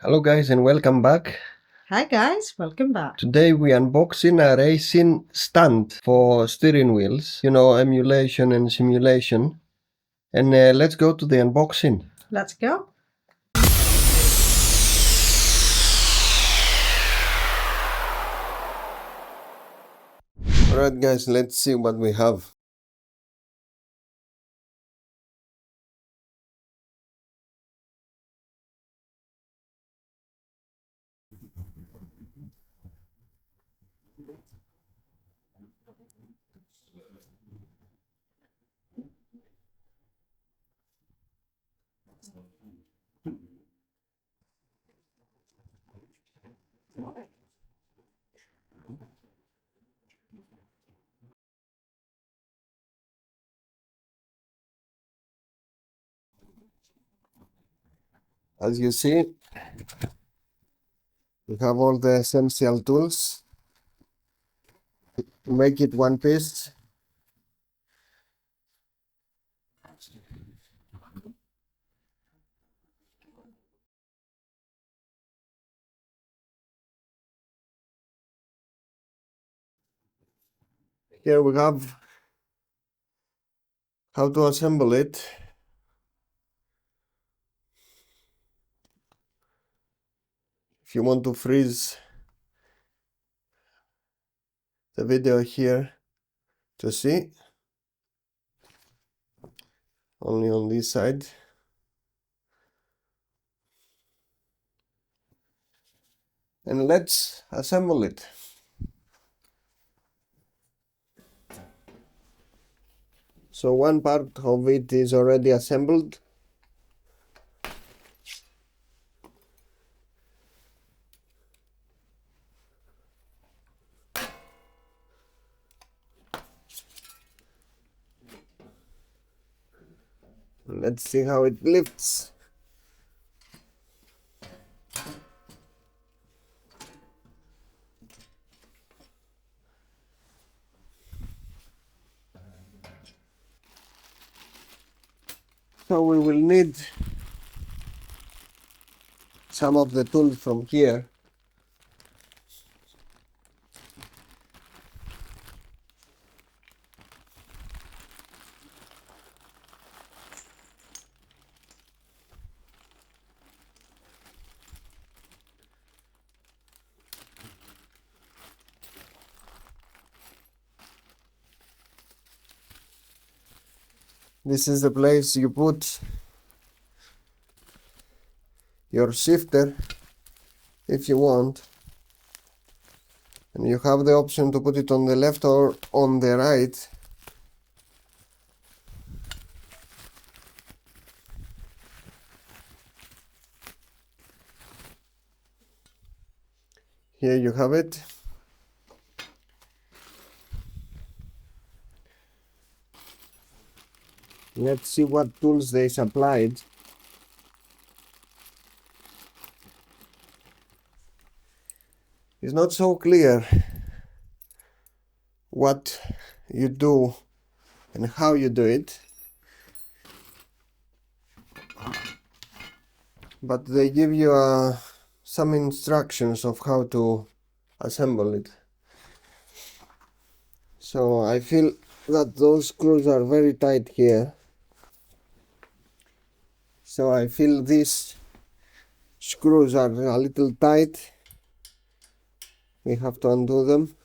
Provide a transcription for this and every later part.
Hello guys and welcome back. Hi guys, welcome back. Today we unboxing a racing stand for steering wheels, emulation and simulation. And let's go to the unboxing. Let's go. Alright guys, let's see what we have. As you see, we have all the essential tools to make it one piece. Here we have how to assemble it. If you want to freeze the video here to see, only on this side. And let's assemble it. So one part of it is already assembled. Let's see how it lifts. So we will need some of the tools from here. This is the place you put your shifter if you want, and you have the option to put it on the left or on the right. Here you have it. Let's see what tools they supplied. It's not so clear what you do and how you do it, but they give you some instructions of how to assemble it. So I feel that those screws are very tight here. So I feel these screws are a little tight. We have to undo them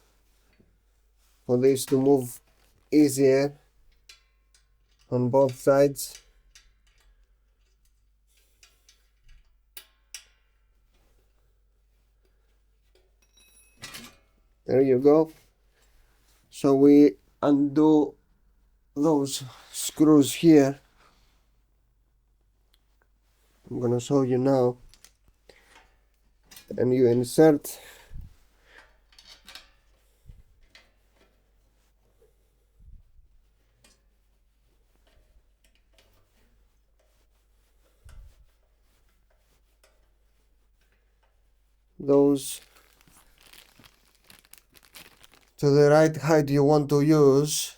for this to move easier on both sides. There you go. So we undo those screws here. I'm gonna show you now. And you insert those to the right height you want to use.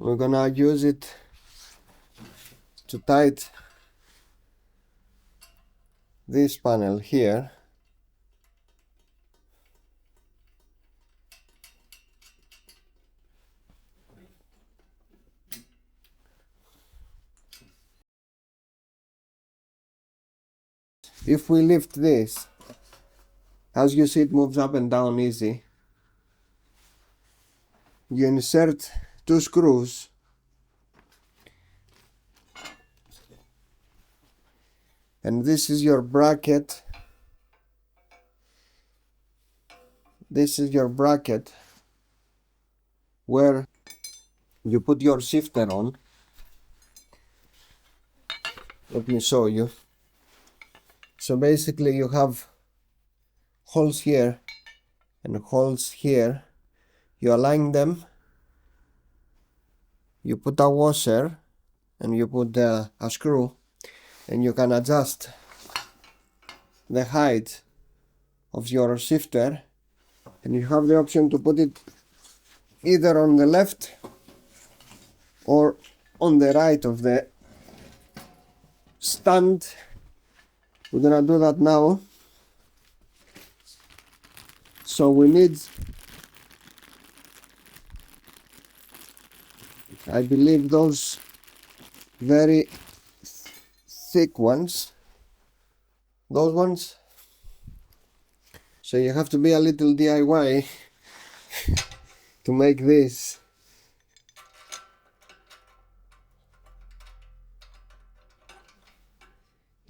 we're gonna use it to tighten this panel here. If we lift this, as you see, it moves up and down easy. You insert 2 screws and this is your bracket. This is your bracket where you put your shifter on. Let me show you. So basically you have holes here and holes here. You align them, you put a washer and you put a screw, and you can adjust the height of your shifter, and you have the option to put it either on the left or on the right of the stand. We're gonna do that now. So we need, I believe, those very thick ones, those ones. So you have to be a little DIY to make this.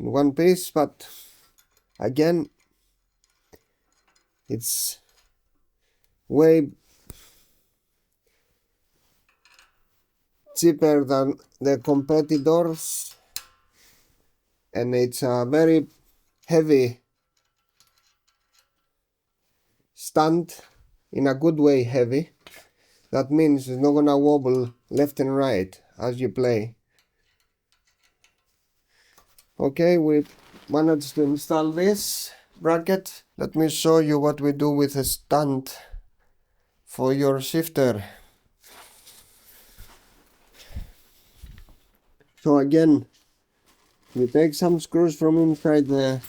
In one piece, but again, it's way cheaper than the competitors, and it's a very heavy stand, in a good way heavy. That means it's not gonna wobble left and right as you play. Okay, we managed to install this bracket. Let me show you what we do with a stand for your shifter. So again, we take some screws from inside the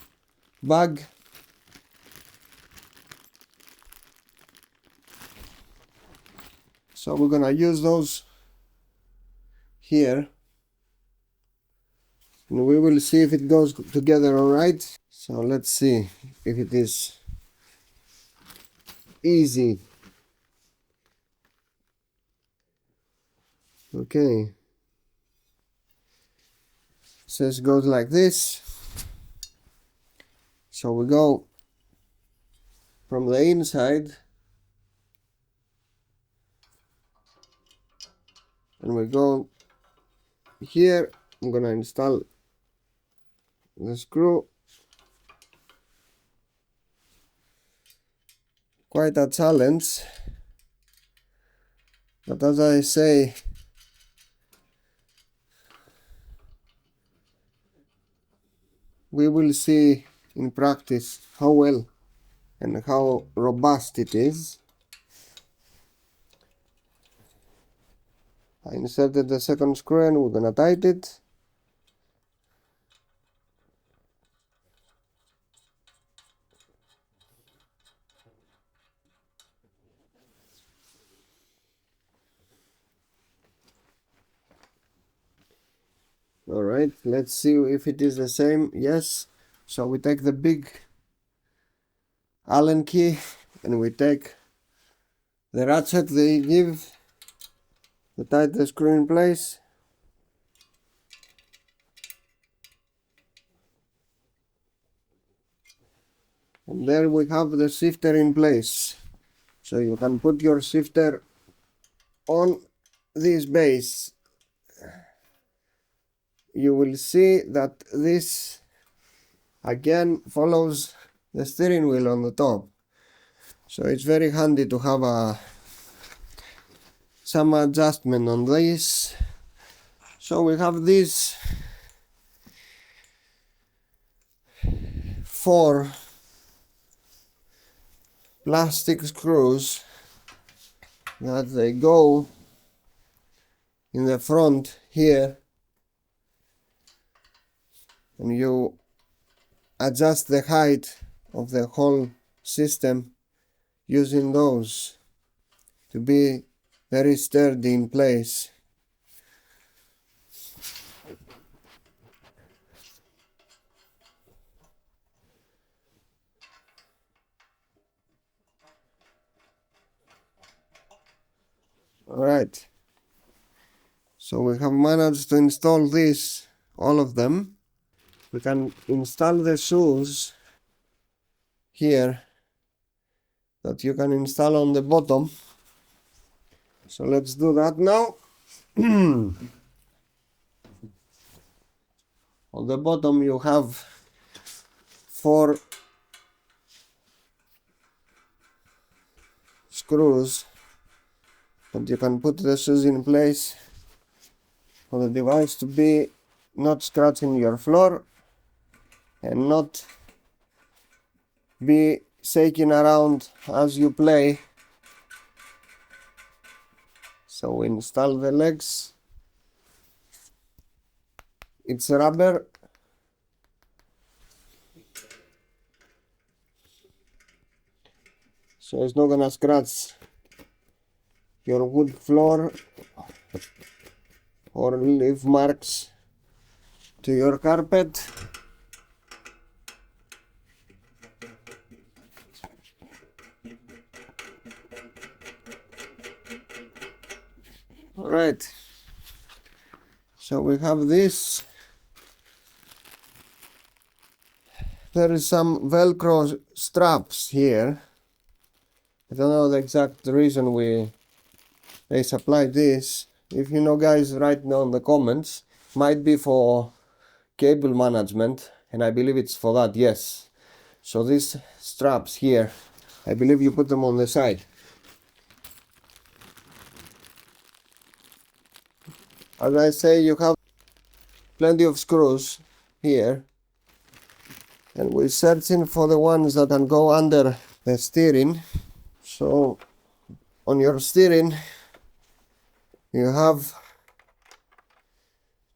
bag. So we're gonna use those here, and we will see if it goes together alright. So let's see if it is easy. Okay, says goes like this. So we go from the inside and we go here. I'm gonna install the screw. Quite a challenge, but as I say, we will see in practice how well and how robust it is. I inserted the second screw and we're gonna tighten it. Alright, let's see if it is the same. Yes. So we take the big Allen key and we take the ratchet they give to tighten the screw in place. And there we have the shifter in place. So you can put your shifter on this base. You will see that this again follows the steering wheel on the top. So it's very handy to have some adjustment on this. So we have these 4 plastic screws that they go in the front here, and you adjust the height of the whole system using those to be very sturdy in place. Alright, so we have managed to install this, all of them. We can install the shoes here that you can install on the bottom. So let's do that now. On the bottom you have 4 screws that you can put the shoes in place for the device to be not scratching your floor and not be shaking around as you play. So we install the legs. It's rubber, so it's not gonna scratch your wood floor or leave marks to your carpet. Alright, so we have this. There is some velcro straps here. I don't know the exact reason they supplied this. If you know, guys, write down in the comments. Might be for cable management, and I believe it's for that, yes. So these straps here, I believe you put them on the side. As I say, you have plenty of screws here, and we're searching for the ones that can go under the steering. So on your steering you have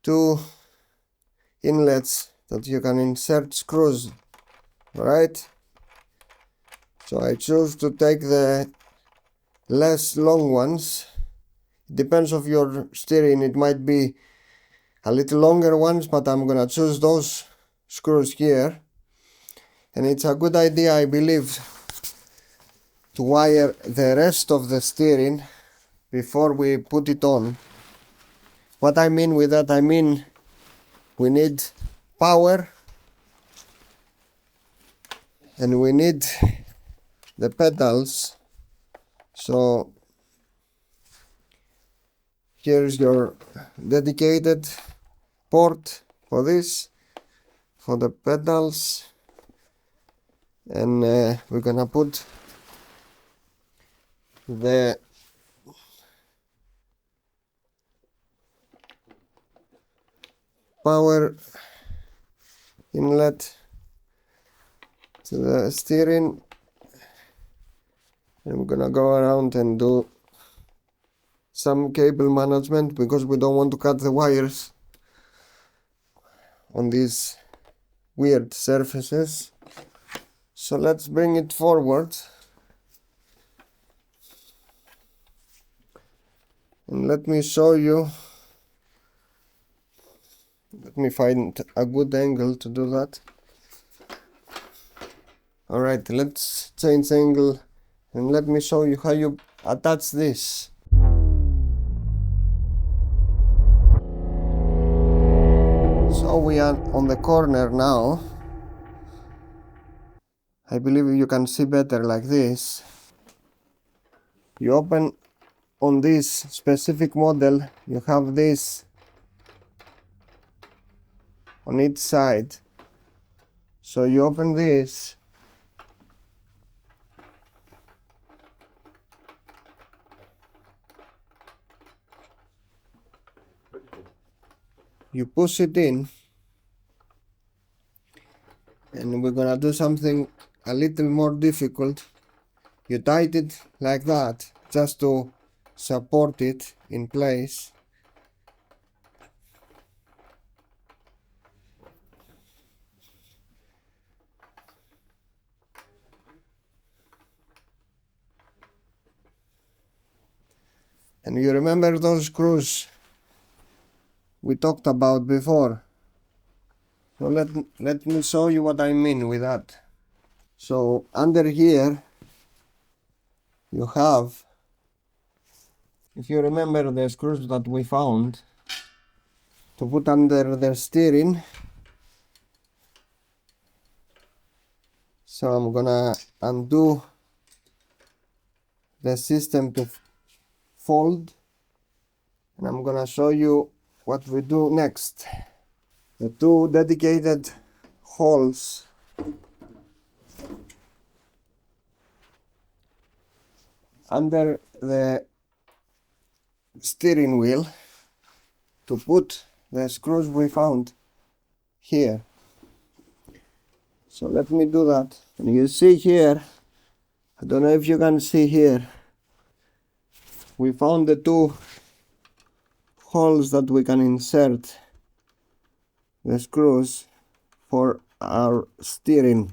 2 inlets that you can insert screws. Right, so I choose to take the less long ones. It depends of your steering, it might be a little longer ones, but I'm gonna choose those screws here. And it's a good idea, I believe, to wire the rest of the steering before we put it on. What I mean with that, I mean we need power and we need the pedals. So here's your dedicated port for this, for the pedals, and we're gonna put the power inlet to the steering, and we're gonna go around and do some cable management because we don't want to cut the wires on these weird surfaces. So let's bring it forward and let me show you. Let me find a good angle to do that. Alright, let's change angle and let me show you how you attach this. So we are on the corner now. I believe you can see better like this. You open on this specific model, you have this on each side. So you open this, you push it in, and we're gonna do something a little more difficult. You tighten it like that just to support it in place, And you remember those screws we talked about before? So let me show you what I mean with that. So under here you have, if you remember the screws that we found to put under the steering. So I'm gonna undo the system to fold, and I'm gonna show you what we do next. The two dedicated holes under the steering wheel to put the screws we found here. So let me do that. And you see here, I don't know if you can see here, we found the two holes that we can insert the screws for our steering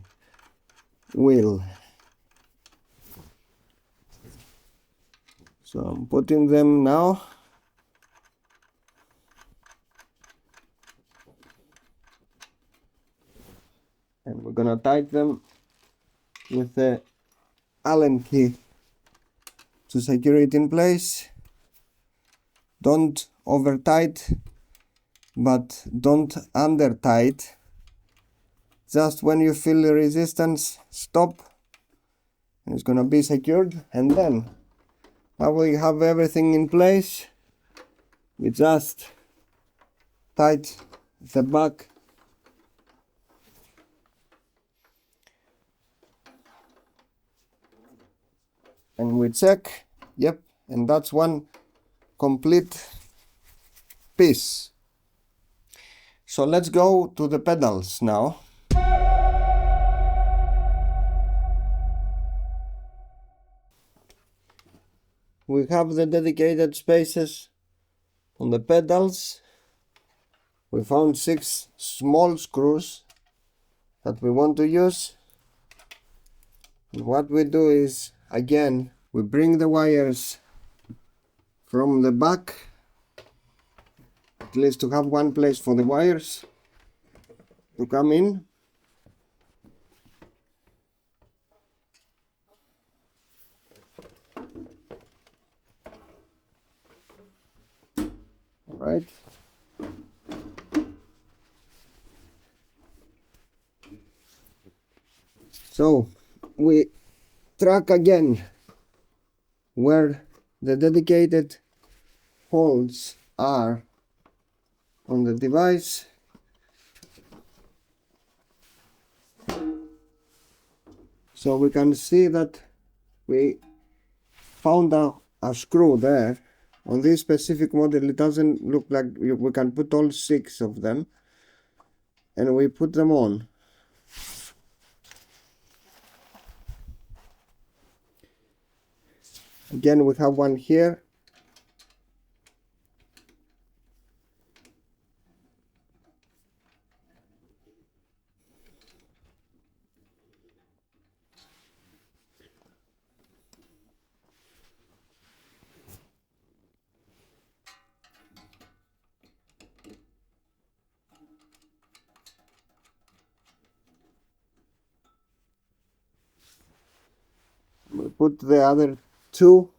wheel. So I'm putting them now. And we're gonna tighten them with the Allen key to secure it in place. Don't over tight, but don't under tight. Just when you feel the resistance, stop, and it's gonna be secured. And then now we have everything in place. We just tighten the back and we check. Yep, and that's one complete piece. So let's go to the pedals now. We have the dedicated spaces on the pedals. We found 6 small screws that we want to use. And what we do is, again, we bring the wires from the back, at least to have one place for the wires to come in. Right. So we track again where the dedicated holes are on the device. So we can see that we found a screw there. On this specific model it doesn't look like we can put all 6 of them, and we put them on. Again, we have one here. We put the other 2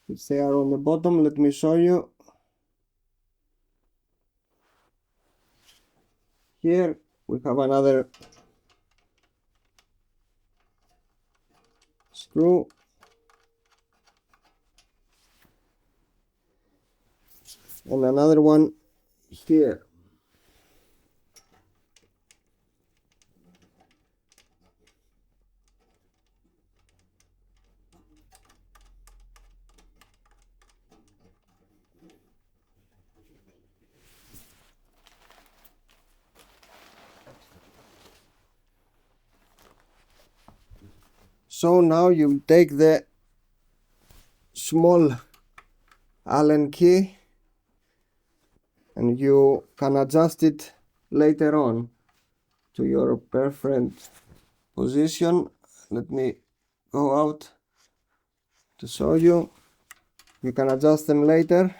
which they are on the bottom. Let me show you. Here we have another screw, and another one here. So now you take the small Allen key and you can adjust it later on to your preferred position. Let me go out to show you. You can adjust them later,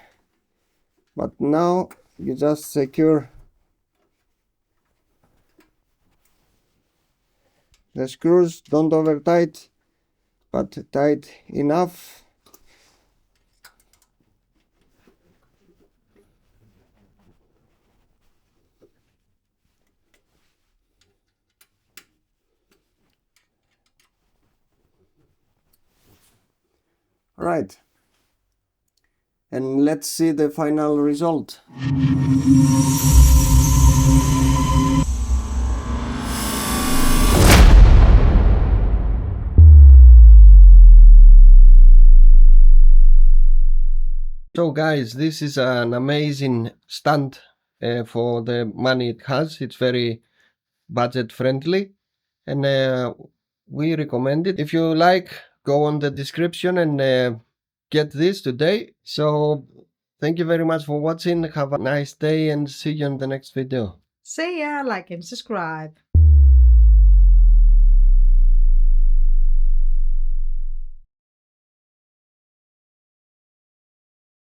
but now you just secure the screws. Don't over tight, but tight enough. Right, and let's see the final result. So guys, this is an amazing stand for the money it has. It's very budget friendly, and we recommend it. If you like, go on the description and get this today. So thank you very much for watching. Have a nice day and see you in the next video. See ya, like and subscribe.